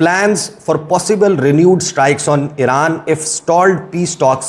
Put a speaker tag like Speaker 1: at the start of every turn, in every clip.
Speaker 1: plans for possible renewed strikes on Iran if stalled peace talks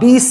Speaker 1: 20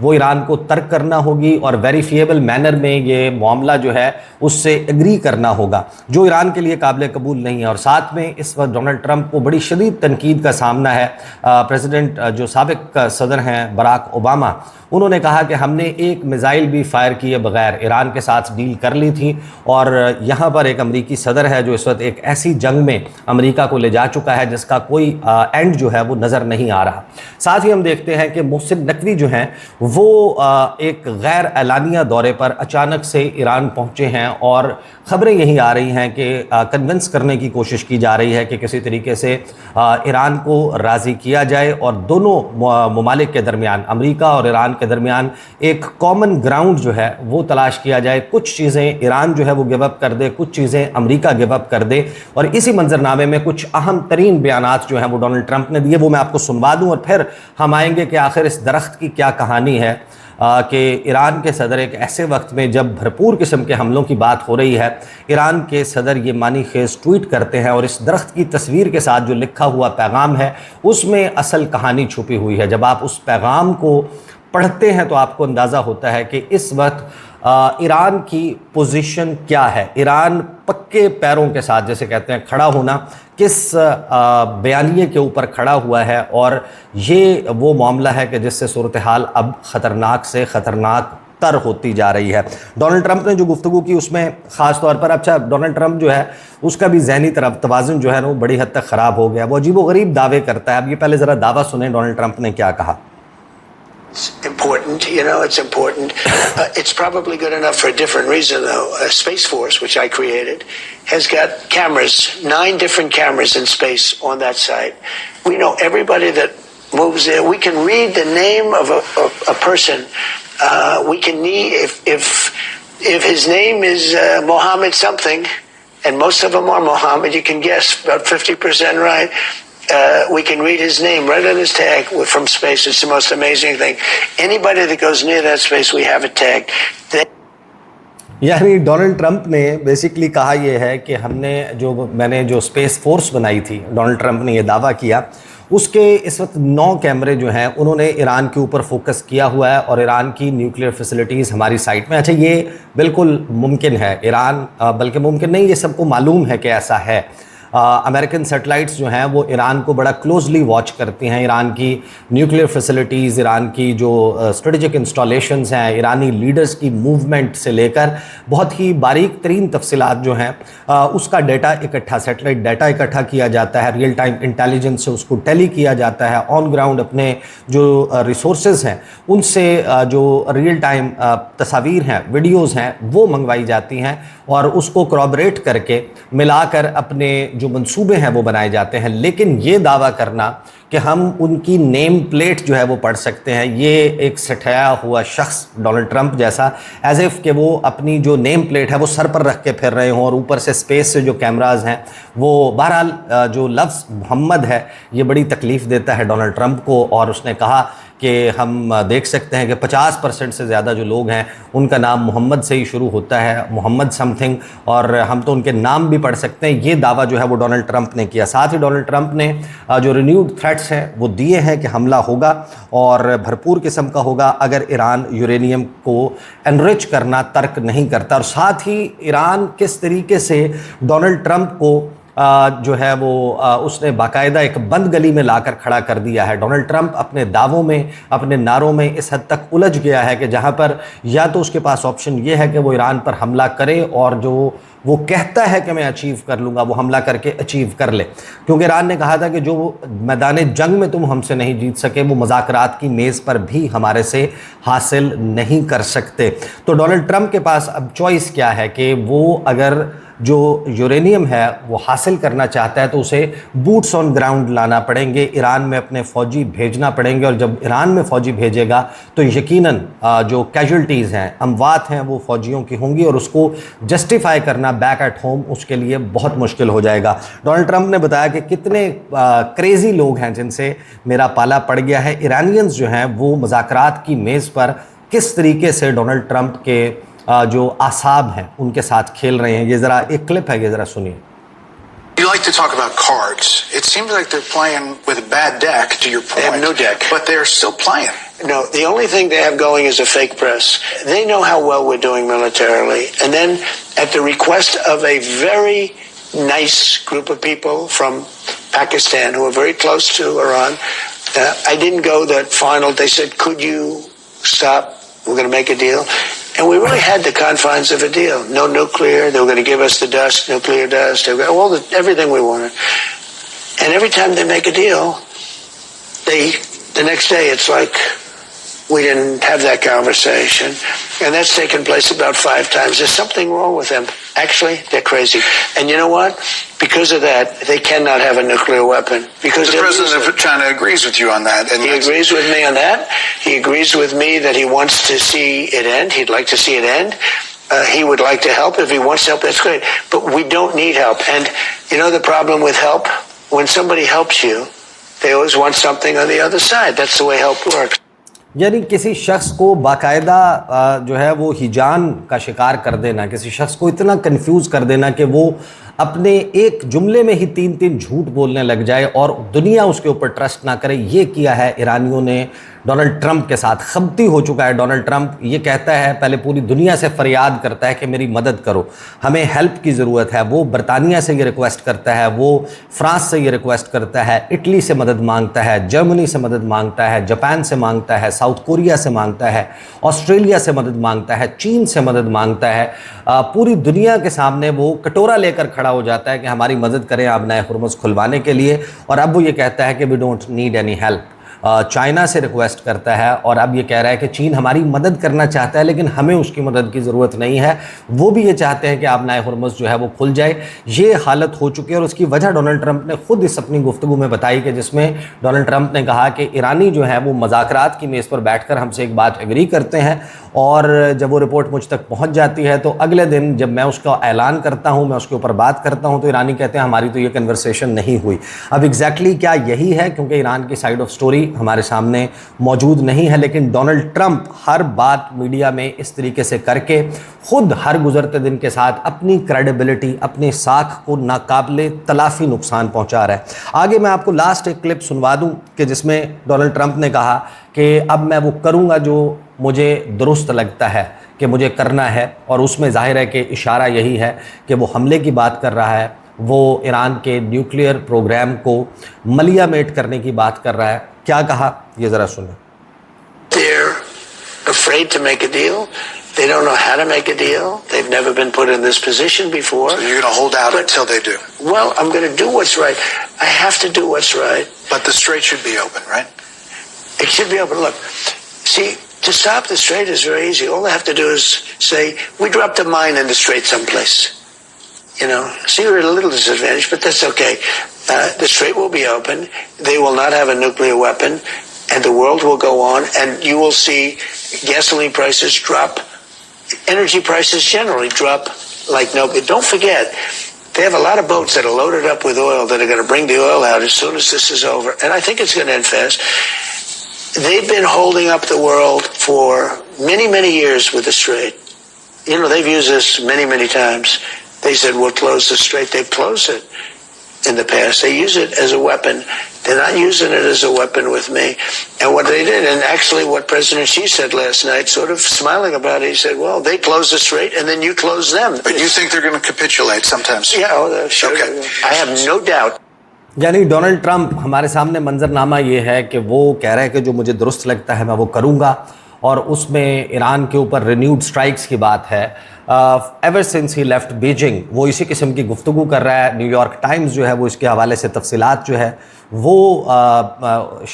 Speaker 1: وہ ایران کو ترک کرنا ہوگی اور ویریفیبل مینر میں یہ معاملہ جو ہے اس سے ایگری کرنا ہوگا، جو ایران کے لیے قابل قبول نہیں ہے۔ اور ساتھ میں اس وقت ڈونلڈ ٹرمپ کو بڑی شدید تنقید کا سامنا ہے۔ پریزیڈنٹ جو سابق صدر ہیں براک اوباما، انہوں نے کہا کہ ہم نے ایک میزائل بھی فائر کیے بغیر ایران کے ساتھ ڈیل کر لی تھی، اور یہاں پر ایک امریکی صدر ہے جو اس وقت ایک ایسی جنگ میں امریکہ کو لے جا چکا ہے جس کا کوئی اینڈ جو ہے وہ نظر نہیں آ رہا۔ ساتھ ہی ہم دیکھتے ہیں کہ محسن نقوی جو ہیں وہ ایک غیر اعلانیہ دورے پر اچانک سے ایران پہنچے ہیں، اور خبریں یہی آ رہی ہیں کہ کنونس کرنے کی کوشش کی جا رہی ہے کہ کسی طریقے سے ایران کو راضی کیا جائے اور دونوں ممالک کے درمیان، امریکہ اور ایران کے درمیان ایک کامن گراؤنڈ جو ہے وہ تلاش کیا جائے۔ کچھ چیزیں ایران جو ہے وہ گیو اپ کر دے، کچھ چیزیں امریکہ گیو اپ کر دے، اور اسی منظرنامے میں کچھ اہم ترین بیانات جو ہیں وہ ڈونلڈ ٹرمپ نے دیے، وہ میں آپ کو سنوا دوں، اور پھر ہم آئیں گے کہ آخر اس درخت کی کیا کہانی ہے کہ ایران کے صدر ایک ایسے وقت میں جب بھرپور قسم کے حملوں کی بات ہو رہی ہے، ایران کے صدر یہ معنی خیز ٹویٹ کرتے ہیں، اور اس درخت کی تصویر کے ساتھ جو لکھا ہوا پیغام ہے اس میں اصل کہانی چھپی ہوئی ہے۔ جب آپ اس پیغام کو پڑھتے ہیں تو آپ کو اندازہ ہوتا ہے کہ اس وقت ایران کی پوزیشن کیا ہے، ایران پکے پیروں کے ساتھ جیسے کہتے ہیں کھڑا ہونا کس بیانیے کے اوپر کھڑا ہوا ہے، اور یہ وہ معاملہ ہے کہ جس سے صورتحال اب خطرناک سے خطرناک تر ہوتی جا رہی ہے۔ ڈونلڈ ٹرمپ نے جو گفتگو کی اس میں خاص طور پر، اچھا ڈونلڈ ٹرمپ جو ہے اس کا بھی ذہنی توازن جو ہے نا وہ بڑی حد تک خراب ہو گیا، وہ عجیب و غریب دعوے کرتا ہے۔ اب یہ پہلے ذرا دعویٰ سنیں ڈونلڈ ٹرمپ نے کیا کہا۔
Speaker 2: Important, it's important. It's probably good enough for a different reason, though. Space Force, which I created, has got cameras, 9 different cameras in space on that site. We know everybody that moves there. We can read the name of a person. We can if his name is Mohammed something, and most of them are Mohammed, you can guess about 50% right. We can read his name right on his tag from space. It's the most amazing thing. Anybody that goes near that space, we have it tagged.
Speaker 1: یعنی Donald Trump نے basically کہا یہ ہے کہ میں نے جو space force بنائی تھی، ڈونلڈ ٹرمپ نے یہ دعویٰ کیا، اس کے اس وقت 9 کیمرے جو ہیں انہوں نے ایران کے اوپر فوکس کیا ہوا ہے، اور ایران کی نیوکلیئر فیسلٹیز ہماری سائٹ میں۔ اچھا یہ بالکل ممکن ہے، ایران بلکہ ممکن نہیں، یہ سب کو معلوم ہے کہ ایسا ہے۔ امریکن سیٹلائٹس جو ہیں وہ ایران کو بڑا کلوزلی واچ کرتی ہیں، ایران کی نیوکلیئر فیسلٹیز، ایران کی جو اسٹریٹجک انسٹالیشنز ہیں، ایرانی لیڈرز کی موومنٹ سے لے کر بہت ہی باریک ترین تفصیلات جو ہیں اس کا ڈیٹا اکٹھا، سیٹلائٹ ڈیٹا اکٹھا کیا جاتا ہے، ریئل ٹائم انٹیلیجنس سے اس کو ٹیلی کیا جاتا ہے، آن گراؤنڈ اپنے جو ریسورسز ہیں ان سے جو ریئل ٹائم تصاویر ہیں، ویڈیوز ہیں، وہ منگوائی جاتی ہیں، اور اس کو کرابریٹ کر کے ملا کر اپنے جو منصوبے ہیں وہ بنائے جاتے ہیں۔ لیکن یہ دعویٰ کرنا کہ ہم ان کی نیم پلیٹ جو ہے وہ پڑھ سکتے ہیں، یہ ایک سٹھایا ہوا شخص ڈونلڈ ٹرمپ جیسا، ایز ایف کہ وہ اپنی جو نیم پلیٹ ہے وہ سر پر رکھ کے پھر رہے ہوں، اور اوپر سے اسپیس سے جو کیمراز ہیں وہ، بہرحال جو لفظ محمد ہے یہ بڑی تکلیف دیتا ہے ڈونلڈ ٹرمپ کو، اور اس نے کہا کہ ہم دیکھ سکتے ہیں کہ 50% سے زیادہ جو لوگ ہیں ان کا نام محمد سے ہی شروع ہوتا ہے، محمد سم تھنگ، اور ہم تو ان کے نام بھی پڑھ سکتے ہیں۔ یہ دعویٰ جو ہے وہ ڈونلڈ ٹرمپ نے کیا۔ ساتھ ہی ڈونلڈ ٹرمپ نے جو رینیوڈ تھریٹس ہیں وہ دیے ہیں کہ حملہ ہوگا، اور بھرپور قسم کا ہوگا اگر ایران یورینیم کو انرچ کرنا ترک نہیں کرتا۔ اور ساتھ ہی ایران کس طریقے سے ڈونلڈ ٹرمپ کو جو ہے وہ اس نے باقاعدہ ایک بند گلی میں لا کر کھڑا کر دیا ہے۔ ڈونلڈ ٹرمپ اپنے دعووں میں، اپنے نعروں میں اس حد تک الجھ گیا ہے کہ جہاں پر یا تو اس کے پاس آپشن یہ ہے کہ وہ ایران پر حملہ کرے، اور جو وہ کہتا ہے کہ میں اچیو کر لوں گا وہ حملہ کر کے اچیو کر لے، کیونکہ ایران نے کہا تھا کہ جو میدان جنگ میں تم ہم سے نہیں جیت سکے وہ مذاکرات کی میز پر بھی ہمارے سے حاصل نہیں کر سکتے۔ تو ڈونلڈ ٹرمپ کے پاس اب چوائس کیا ہے کہ وہ اگر جو یورینیم ہے وہ حاصل کرنا چاہتا ہے تو اسے بوٹس آن گراؤنڈ لانا پڑیں گے، ایران میں اپنے فوجی بھیجنا پڑیں گے، اور جب ایران میں فوجی بھیجے گا تو یقیناً جو کیجولٹیز ہیں، اموات ہیں، وہ فوجیوں کی ہوں گی، اور اس کو جسٹیفائی کرنا بیک ایٹ ہوم اس کے لیے بہت مشکل ہو جائے گا۔ ڈونلڈ ٹرمپ نے بتایا کہ کتنے کریزی لوگ ہیں جن سے میرا پالا پڑ گیا ہے، ایرانینز جو ہیں وہ مذاکرات کی میز پر کس طریقے سے ڈونلڈ ٹرمپ کے جو اعصاب ہیں ان کے ساتھ کھیل رہے ہیں۔ یہ ذرا ایک کلپ ہے، یہ ذرا سنیے۔
Speaker 3: You like to talk about cards. It seems like they're playing with a bad deck, to your point.
Speaker 2: They have no deck.
Speaker 3: But they're still playing.
Speaker 2: No, the only thing they have going is a fake press. They know how well we're doing militarily. And then at the request of a very nice group of people from Pakistan who are very close to Iran, I didn't go that final. They said, could you stop? We're going to make a deal. And we really had the confines of a deal. No nuclear. They were going to give us the dust, nuclear dust, everything we wanted. And every time they make a deal, the next day it's like we didn't have that conversation. And that's taken place about 5 times. There's something wrong with them. Actually, they're crazy. And you know what? Because of that, they cannot have a nuclear weapon. Because
Speaker 3: the president of China agrees with you on that. And
Speaker 2: he agrees with me on that. He agrees with me that he wants to see it end. He'd like to see it end. He would like to help. If he wants help, that's great. But we don't need help. And you know the problem with help? When somebody helps you, they always want something on the other side. That's the way help works.
Speaker 1: یعنی کسی شخص کو باقاعدہ جو ہے وہ ہیجان کا شکار کر دینا، کسی شخص کو اتنا کنفیوز کر دینا کہ وہ اپنے ایک جملے میں ہی 3 جھوٹ بولنے لگ جائے اور دنیا اس کے اوپر ٹرسٹ نہ کرے، یہ کیا ہے ایرانیوں نے ڈونلڈ ٹرمپ کے ساتھ. خبتی ہو چکا ہے ڈونلڈ ٹرمپ. یہ کہتا ہے، پہلے پوری دنیا سے فریاد کرتا ہے کہ میری مدد کرو، ہمیں ہیلپ کی ضرورت ہے. وہ برطانیہ سے یہ ریکویسٹ کرتا ہے، وہ فرانس سے یہ ریکویسٹ کرتا ہے، اٹلی سے مدد مانگتا ہے، جرمنی سے مدد مانگتا ہے، جاپان سے مانگتا ہے، ساؤتھ کوریا سے مانگتا ہے، آسٹریلیا سے مدد مانگتا ہے، چین سے مدد مانگتا ہے. پوری دنیا کے سامنے وہ کٹورا لے کر کھڑا ہو جاتا ہے کہ ہماری مدد کریں آبنائے ہرمز کھلوانے کے لیے. اور اب وہ یہ کہتا ہے کہ we don't need any help. China سے ریکویسٹ کرتا ہے اور اب یہ کہہ رہا ہے کہ چین ہماری مدد کرنا چاہتا ہے لیکن ہمیں اس کی مدد کی ضرورت نہیں ہے. وہ بھی یہ چاہتے ہیں کہ آبنائے ہرمز جو ہے وہ کھل جائے. یہ حالت ہو چکی ہے اور اس کی وجہ ڈونلڈ ٹرمپ نے خود اس اپنی گفتگو میں بتائی کہ جس میں ڈونلڈ ٹرمپ نے کہا کہ ایرانی جو ہے وہ مذاکرات کی میز پر بیٹھ کر ہم سے ایک بات ایگری کرتے ہیں اور جب وہ رپورٹ مجھ تک پہنچ جاتی ہے تو اگلے دن جب میں اس کا اعلان کرتا ہوں، میں اس کے اوپر بات کرتا ہوں تو ایرانی کہتے ہیں ہماری تو یہ کنورسیشن نہیں ہوئی. اب ایگزیکٹلی کیا یہی ہے؟ کیونکہ ایران کی سائیڈ آف سٹوری ہمارے سامنے موجود نہیں ہے، لیکن ڈونلڈ ٹرمپ ہر بات میڈیا میں اس طریقے سے کر کے خود ہر گزرتے دن کے ساتھ اپنی کریڈیبلٹی، اپنی ساکھ کو ناقابل تلافی نقصان پہنچا رہا ہے. آگے میں آپ کو لاسٹ ایک کلپ سنوا دوں کہ جس میں ڈونلڈ ٹرمپ نے کہا کہ اب میں وہ کروں گا جو مجھے درست لگتا ہے کہ مجھے کرنا ہے، اور اس میں ظاہر ہے کہ اشارہ یہی ہے کہ وہ حملے کی بات کر رہا ہے، وہ ایران کے نیوکلیئر پروگرام کو ملیا میٹ کرنے کی بات کر رہا ہے. کیا کہا یہ ذرا سنیں.
Speaker 2: They're afraid to make a deal. They don't know how to make a deal. They've never been put in this position before.
Speaker 3: So you're going to hold out until they do.
Speaker 2: Well, I'm going to do what's right. I have to do what's right.
Speaker 3: But the strait should be open, right?
Speaker 2: It should be open. Look, see, to stop the strait is very easy. All they have to do is say, we dropped a mine in the strait someplace. You know, see, we're at a little disadvantage, but that's okay. The strait will be open. They will not have a nuclear weapon, and the world will go on, and you will see gasoline prices drop. Energy prices generally drop like no. Don't forget, they have a lot of boats that are loaded up with oil that are going to bring the oil out as soon as this is over, and I think it's going to end fast. They've been holding up the world for many, many years with the strait. You know, they've used this many, many times. They said, we'll close the strait. They've closed it in the past. They use it as a weapon. They're not using it as a weapon with me. And what they did, and actually what President Xi said last night, sort of smiling about it, he said, well, they closed the strait and then you close them.
Speaker 3: But you think they're going to capitulate sometimes?
Speaker 2: Yeah, sure.
Speaker 3: Okay.
Speaker 2: I have no doubt.
Speaker 1: یعنی Donald Trump ہمارے سامنے منظرنامہ یہ ہے کہ وہ کہہ رہے ہیں کہ جو مجھے درست لگتا ہے میں وہ کروں گا، اور اس میں ایران کے اوپر رینیوڈ سٹرائکس کی بات ہے. Ever since he left Beijing وہ اسی قسم کی گفتگو کر رہا ہے. نیو یارک ٹائمز جو ہے وہ اس کے حوالے سے تفصیلات جو ہے وہ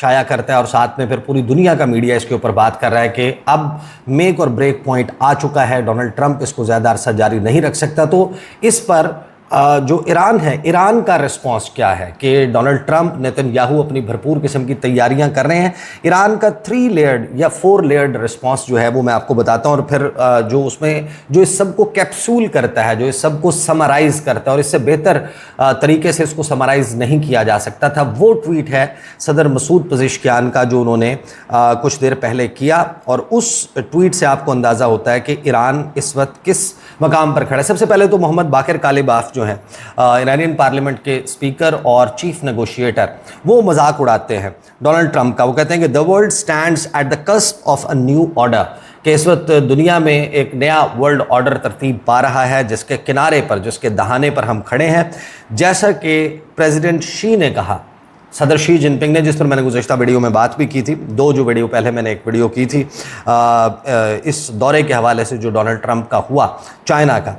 Speaker 1: شائع کرتا ہے، اور ساتھ میں پھر پوری دنیا کا میڈیا اس کے اوپر بات کر رہا ہے کہ اب میک اور بریک پوائنٹ آ چکا ہے، ڈونلڈ ٹرمپ اس کو زیادہ عرصہ جاری نہیں رکھ سکتا. تو اس پر جو ایران ہے، ایران کا رسپانس کیا ہے کہ ڈونلڈ ٹرمپ، نیتن یاہو اپنی بھرپور قسم کی تیاریاں کر رہے ہیں. ایران کا 3 لیئرڈ یا 4 لیئرڈ رسپانس جو ہے وہ میں آپ کو بتاتا ہوں، اور پھر جو اس میں جو اس سب کو کیپسول کرتا ہے، جو اس سب کو سمرائز کرتا ہے، اور اس سے بہتر طریقے سے اس کو سمرائز نہیں کیا جا سکتا تھا، وہ ٹویٹ ہے صدر مسعود پزشکیان کا جو انہوں نے کچھ دیر پہلے کیا. اور اس ٹویٹ سے آپ کو اندازہ ہوتا ہے کہ ایران اس وقت کس مقام پر کھڑا ہے. سب سے پہلے تو محمد باقر کالباف جو جو ہیں ایرانین پارلیمنٹ کے اسپیکر اور چیف نیگوشیٹر، وہ مذاق اڑاتے ہیں ڈونلڈ ٹرمپ کا. وہ کہتے ہیں کہ the world stands at the cusp of a new order، کہ اس وقت دنیا میں ایک نیا ورلڈ آرڈر ترتیب پا رہا ہے جس کے کنارے پر، جس کے دہانے پر ہم کھڑے ہیں. جیسا کہ پریزیڈنٹ شی نے کہا، صدر شی جن پنگ نے، جس پر میں نے گزشتہ ویڈیو میں بات بھی کی تھی، جو ویڈیو پہلے میں نے ایک ویڈیو کی تھی اس دورے کے حوالے سے جو ڈونلڈ ٹرمپ کا ہوا چائنا کا.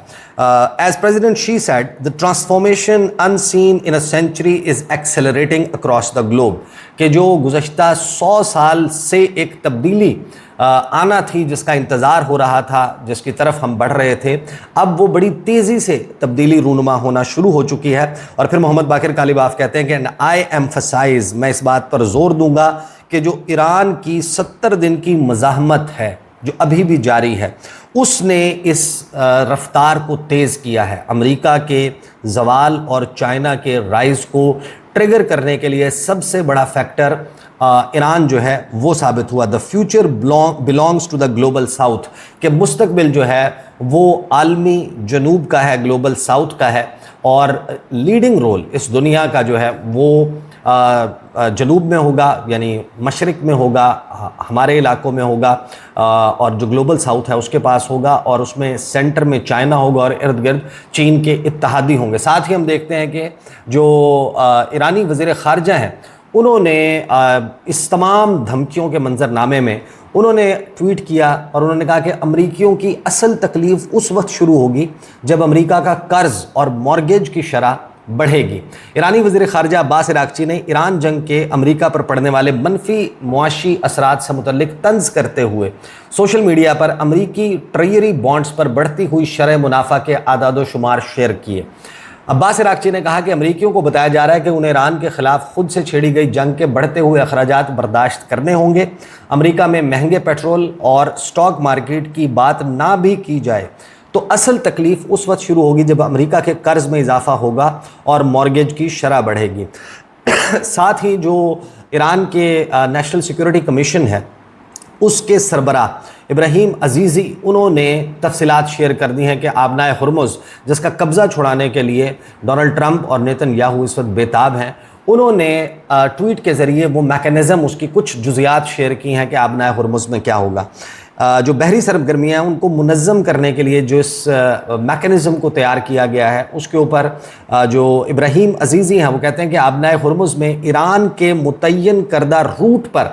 Speaker 1: As President Xi said, the transformation unseen in a century is accelerating across the globe. کہ جو گزشتہ 100 سال سے ایک تبدیلی آنا تھی، جس کا انتظار ہو رہا تھا، جس کی طرف ہم بڑھ رہے تھے، اب وہ بڑی تیزی سے تبدیلی رونما ہونا شروع ہو چکی ہے. اور پھر محمد باقر کالیباف کہتے ہیں کہ I emphasize، میں اس بات پر زور دوں گا کہ جو ایران کی 70 دن کی مزاحمت ہے جو ابھی بھی جاری ہے، اس نے اس رفتار کو تیز کیا ہے. امریکہ کے زوال اور چائنا کے رائز کو ٹریگر کرنے کے لیے سب سے بڑا فیکٹر ایران جو ہے وہ ثابت ہوا. The future belongs to the Global South, کہ مستقبل جو ہے وہ عالمی جنوب کا ہے، گلوبل ساؤتھ کا ہے، اور لیڈنگ رول اس دنیا کا جو ہے وہ جنوب میں ہوگا، یعنی مشرق میں ہوگا، ہمارے علاقوں میں ہوگا، اور جو گلوبل ساؤتھ ہے اس کے پاس ہوگا، اور اس میں سینٹر میں چائنا ہوگا اور ارد گرد چین کے اتحادی ہوں گے. ساتھ ہی ہم دیکھتے ہیں کہ جو ایرانی وزیر خارجہ ہیں، انہوں نے اس تمام دھمکیوں کے منظرنامے میں انہوں نے ٹویٹ کیا اور انہوں نے کہا کہ امریکیوں کی اصل تکلیف اس وقت شروع ہوگی جب امریکہ کا قرض اور مارگیج کی شرح بڑھے گی. ایرانی وزیر خارجہ عباس عراقچی نے ایران جنگ کے امریکہ پر پڑنے والے منفی معاشی اثرات سے متعلق طنز کرتے ہوئے سوشل میڈیا پر امریکی ٹریجری بانڈز پر بڑھتی ہوئی شرح منافع کے اعداد و شمار شیئر کیے. عباس عراقچی نے کہا کہ امریکیوں کو بتایا جا رہا ہے کہ انہیں ایران کے خلاف خود سے چھیڑی گئی جنگ کے بڑھتے ہوئے اخراجات برداشت کرنے ہوں گے. امریکہ میں مہنگے پیٹرول اور سٹاک مارکیٹ کی بات نہ بھی کی جائے تو اصل تکلیف اس وقت شروع ہوگی جب امریکہ کے قرض میں اضافہ ہوگا اور مارگیج کی شرح بڑھے گی. ساتھ ہی جو ایران کے نیشنل سیکیورٹی کمیشن ہے، اس کے سربراہ ابراہیم عزیزی، انہوں نے تفصیلات شیئر کر دی ہیں کہ آبنائے ہرمز، جس کا قبضہ چھڑانے کے لیے ڈونلڈ ٹرمپ اور نیتن یاہو اس وقت بےتاب ہیں، انہوں نے ٹویٹ کے ذریعے وہ میکانزم، اس کی کچھ جزیات شیئر کی ہیں کہ آبنائے ہرمز میں کیا ہوگا. جو بحری سرگرمیاں ہیں ان کو منظم کرنے کے لیے جو اس میکانزم کو تیار کیا گیا ہے، اس کے اوپر جو ابراہیم عزیزی ہیں وہ کہتے ہیں کہ آبنائے ہرمز میں ایران کے متعین کردہ روٹ پر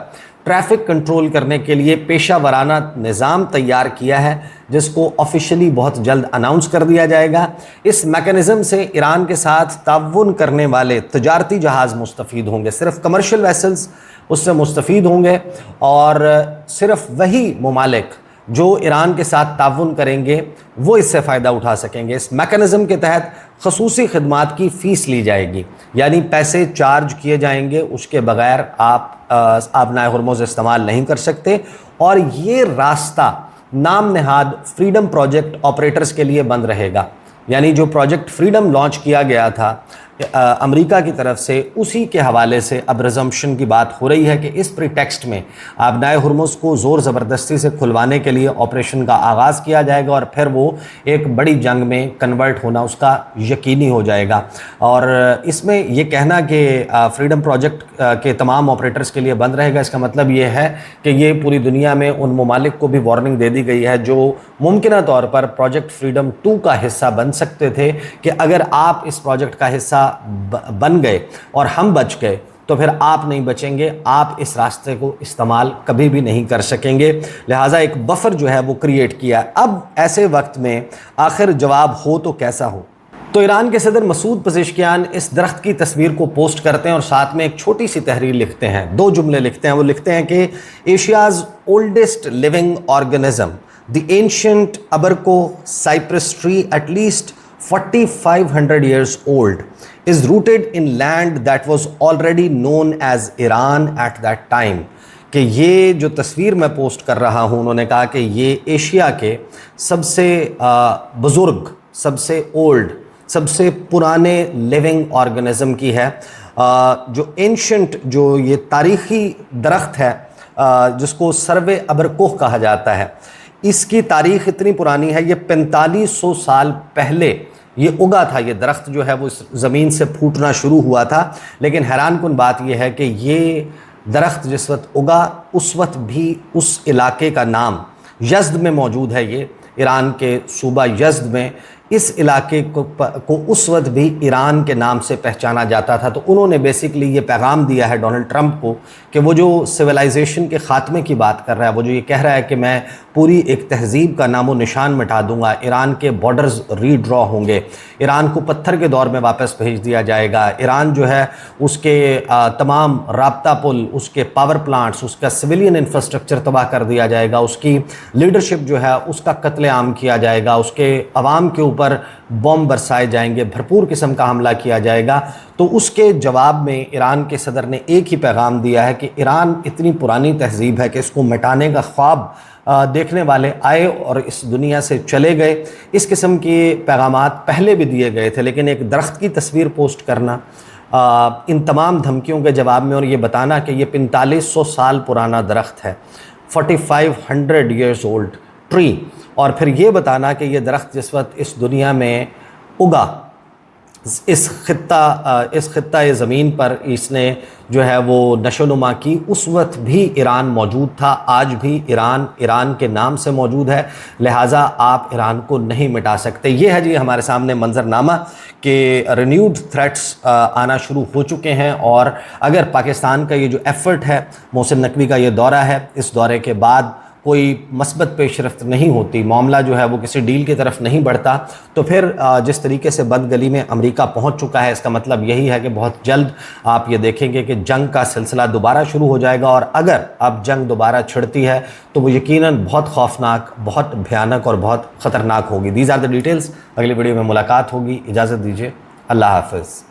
Speaker 1: ٹریفک کنٹرول کرنے کے لیے پیشہ ورانہ نظام تیار کیا ہے، جس کو آفیشلی بہت جلد اناؤنس کر دیا جائے گا. اس میکانزم سے ایران کے ساتھ تعاون کرنے والے تجارتی جہاز مستفید ہوں گے، صرف کمرشل ویسلز اس سے مستفید ہوں گے، اور صرف وہی ممالک جو ایران کے ساتھ تعاون کریں گے وہ اس سے فائدہ اٹھا سکیں گے. اس میکانزم کے تحت خصوصی خدمات کی فیس لی جائے گی، یعنی پیسے چارج کیے جائیں گے، اس کے بغیر آپ آبنائے ہرمز استعمال نہیں کر سکتے. اور یہ راستہ نام نہاد فریڈم پروجیکٹ آپریٹرز کے لیے بند رہے گا. یعنی جو پروجیکٹ فریڈم لانچ کیا گیا تھا امریکہ کی طرف سے، اسی کے حوالے سے اب ریزمپشن کی بات ہو رہی ہے کہ اس پریٹیکسٹ میں آبنائے ہرمز کو زور زبردستی سے کھلوانے کے لیے آپریشن کا آغاز کیا جائے گا، اور پھر وہ ایک بڑی جنگ میں کنورٹ ہونا اس کا یقینی ہو جائے گا. اور اس میں یہ کہنا کہ فریڈم پروجیکٹ کے تمام آپریٹرز کے لیے بند رہے گا، اس کا مطلب یہ ہے کہ یہ پوری دنیا میں ان ممالک کو بھی وارننگ دے دی گئی ہے جو ممکنہ طور پر پروجیکٹ فریڈم 2 کا حصہ بن سکتے تھے، کہ اگر آپ اس پروجیکٹ کا حصہ بن گئے اور ہم بچ گئے تو پھر آپ نہیں بچیں گے، آپ اس راستے کو استعمال کبھی بھی نہیں کر سکیں گے. لہٰذا ایک بفر جو ہے وہ کریٹ کیا. اب ایسے وقت میں آخر جواب ہو تو کیسا ہو؟ تو ایران کے صدر مسعود پزشکیان اس درخت کی تصویر کو پوسٹ کرتے ہیں اور ساتھ میں ایک چھوٹی سی تحریر لکھتے ہیں، 2 جملے لکھتے ہیں. وہ لکھتے ہیں کہ Asia's oldest living organism the ancient Abarkuh cypress tree at least 4500 years old is rooted in land that was already known as Iran at that time. کہ یہ جو تصویر میں پوسٹ کر رہا ہوں، انہوں نے کہا کہ یہ ایشیا کے سب سے بزرگ، سب سے اولڈ، سب سے پرانے لیونگ آرگنزم کی ہے. جو اینشنٹ، جو یہ تاریخی درخت ہے جس کو سروے ابرکوہ کہا جاتا ہے، اس کی تاریخ اتنی پرانی ہے، یہ 4500 سال پہلے یہ اگا تھا، یہ درخت جو ہے وہ اس زمین سے پھوٹنا شروع ہوا تھا، لیکن حیران کن بات یہ ہے کہ یہ درخت جس وقت اگا اس وقت بھی اس علاقے کا نام یزد میں موجود ہے، یہ ایران کے صوبہ یزد میں اس علاقے کو اس وقت بھی ایران کے نام سے پہچانا جاتا تھا۔ تو انہوں نے بیسیکلی یہ پیغام دیا ہے ڈونلڈ ٹرمپ کو کہ وہ جو سویلائزیشن کے خاتمے کی بات کر رہا ہے، وہ جو یہ کہہ رہا ہے کہ میں پوری ایک تہذیب کا نام و نشان مٹا دوں گا، ایران کے بارڈرز ری ڈرا ہوں گے، ایران کو پتھر کے دور میں واپس بھیج دیا جائے گا، ایران جو ہے اس کے تمام رابطہ پل، اس کے پاور پلانٹس، اس کا سویلین انفراسٹرکچر تباہ کر دیا جائے گا، اس کی لیڈرشپ جو ہے اس کا قتل عام کیا جائے گا، اس کے عوام کے اوپر بم برسائے جائیں گے، بھرپور قسم کا حملہ کیا جائے گا۔ تو اس کے جواب میں ایران کے صدر نے ایک ہی پیغام دیا ہے کہ ایران اتنی پرانی تہذیب ہے کہ اس کو مٹانے کا خواب دیکھنے والے آئے اور اس دنیا سے چلے گئے۔ اس قسم کے پیغامات پہلے بھی دیے گئے تھے، لیکن ایک درخت کی تصویر پوسٹ کرنا ان تمام دھمکیوں کے جواب میں، اور یہ بتانا کہ یہ 4500 سال پرانا درخت ہے، 4500 ایئرز اولڈ ٹری، اور پھر یہ بتانا کہ یہ درخت جس وقت اس دنیا میں اگا، اس خطہ زمین پر اس نے جو ہے وہ نشو و نما کی، اس وقت بھی ایران موجود تھا، آج بھی ایران کے نام سے موجود ہے، لہٰذا آپ ایران کو نہیں مٹا سکتے۔ یہ ہے جی ہمارے سامنے منظرنامہ کہ رینیوڈ تھریٹس آنا شروع ہو چکے ہیں، اور اگر پاکستان کا یہ جو ایفرٹ ہے، محسن نقوی کا یہ دورہ ہے، اس دورے کے بعد کوئی مثبت پیش رفت نہیں ہوتی، معاملہ جو ہے وہ کسی ڈیل کی طرف نہیں بڑھتا، تو پھر جس طریقے سے بدگلی میں امریکہ پہنچ چکا ہے، اس کا مطلب یہی ہے کہ بہت جلد آپ یہ دیکھیں گے کہ جنگ کا سلسلہ دوبارہ شروع ہو جائے گا، اور اگر اب جنگ دوبارہ چھڑتی ہے تو وہ یقیناً بہت خوفناک، بہت بھیانک اور بہت خطرناک ہوگی۔ دیز آر دی ڈیٹیلز، اگلی ویڈیو میں ملاقات ہوگی، اجازت دیجیے، اللہ حافظ۔